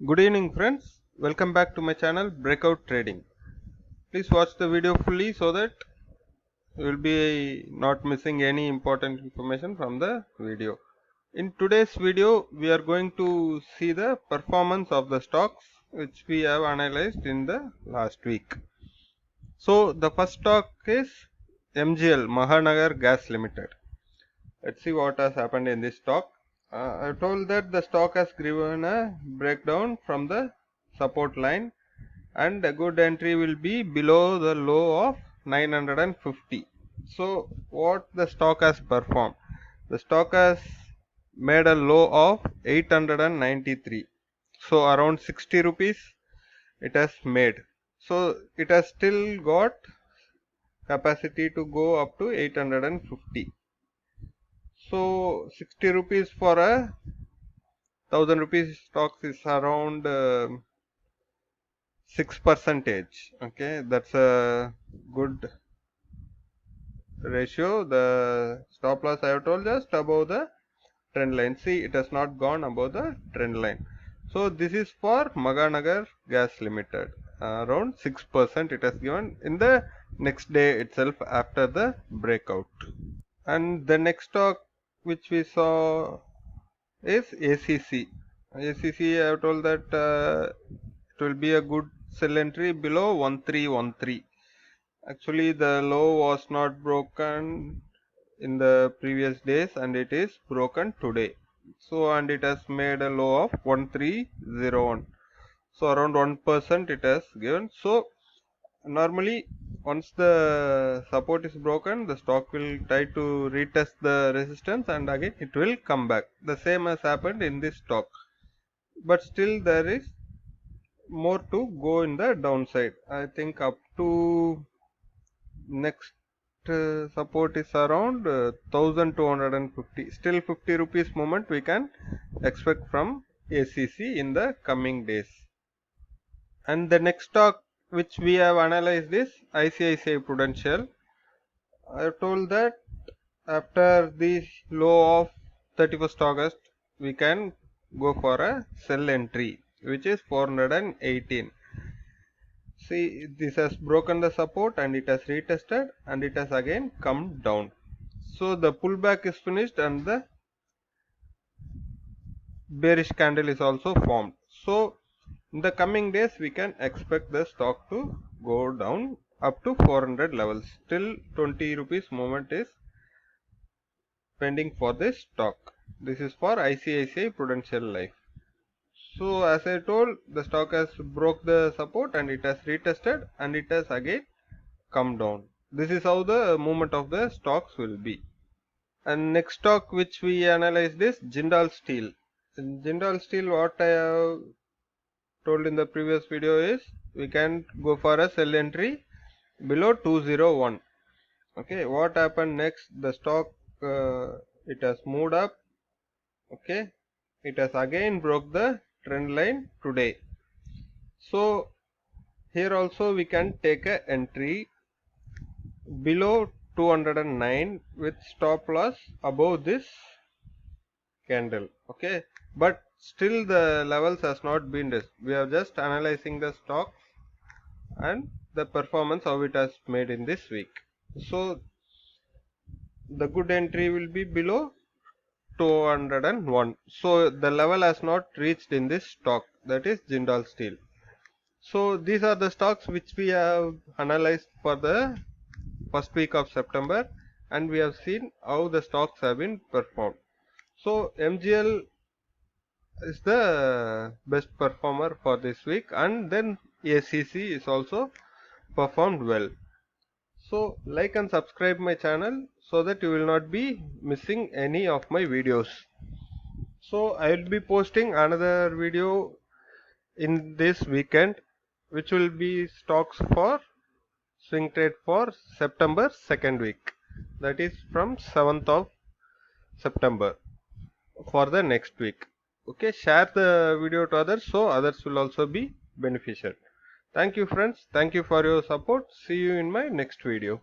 Good evening friends, welcome back to my channel Breakout Trading. Please watch the video fully so that you will be not missing any important information from the video. In today's video we are going to see the performance of the stocks which we have analyzed in the last week. So the first stock is MGL, Mahanagar Gas Limited. Let's see what has happened in this stock. I told that the stock has given a breakdown from the support line and a good entry will be below the low of 950. So what the stock has performed? The stock has made a low of 893. So around 60 rupees it has made. So it has still got capacity to go up to 850. So 60 rupees for a 1000 rupees stocks is around 6%. Okay, that's a good ratio. The stop loss I have told just above the trend line. See, it has not gone above the trend line. So this is for Mahanagar Gas Limited. Around 6% it has given in the next day itself after the breakout. And the next stock which we saw is ACC. ACC I have told that it will be a good sell entry below 1313. Actually the low was not broken in the previous days and it is broken today. So and it has made a low of 1301. So around 1% it has given. So normally once the support is broken, the stock will try to retest the resistance and again it will come back. The same has happened in this stock, but still there is more to go in the downside. I think up to next support is around 1250. Still 50 rupees movement we can expect from ACC in the coming days. And the next stock which we have analyzed is ICICI Prudential. I have told that after the low of 31st August we can go for a sell entry which is 418. See, this has broken the support and it has retested and it has again come down. So the pullback is finished and the bearish candle is also formed. So in the coming days we can expect the stock to go down up to 400 levels. Still 20 rupees movement is pending for this stock. This is for ICICI Prudential Life. So as I told, the stock has broke the support and it has retested and it has again come down. This is how the movement of the stocks will be. And next stock which we analyzed is Jindal Steel. In Jindal Steel, what I have told in the previous video is we can go for a sell entry below 201. Okay, what happened next? The stock it has moved up. Okay, it has again broke the trend line today. So here also we can take a entry below 209 with stop loss above this candle. Okay, but still the levels has not been this. We are just analyzing the stock and the performance how it has made in this week. So the good entry will be below 201. So the level has not reached in this stock, that is Jindal Steel. So these are the stocks which we have analyzed for the first week of September and we have seen how the stocks have been performed. So MGL is the best performer for this week and then ACC is also performed well. So like and subscribe my channel so that you will not be missing any of my videos. So I will be posting another video in this weekend which will be stocks for swing trade for September second week, that is from 7th of September for the next week. Okay, share the video to others so others will also be beneficial. Thank you friends, thank you for your support. See you in my next video.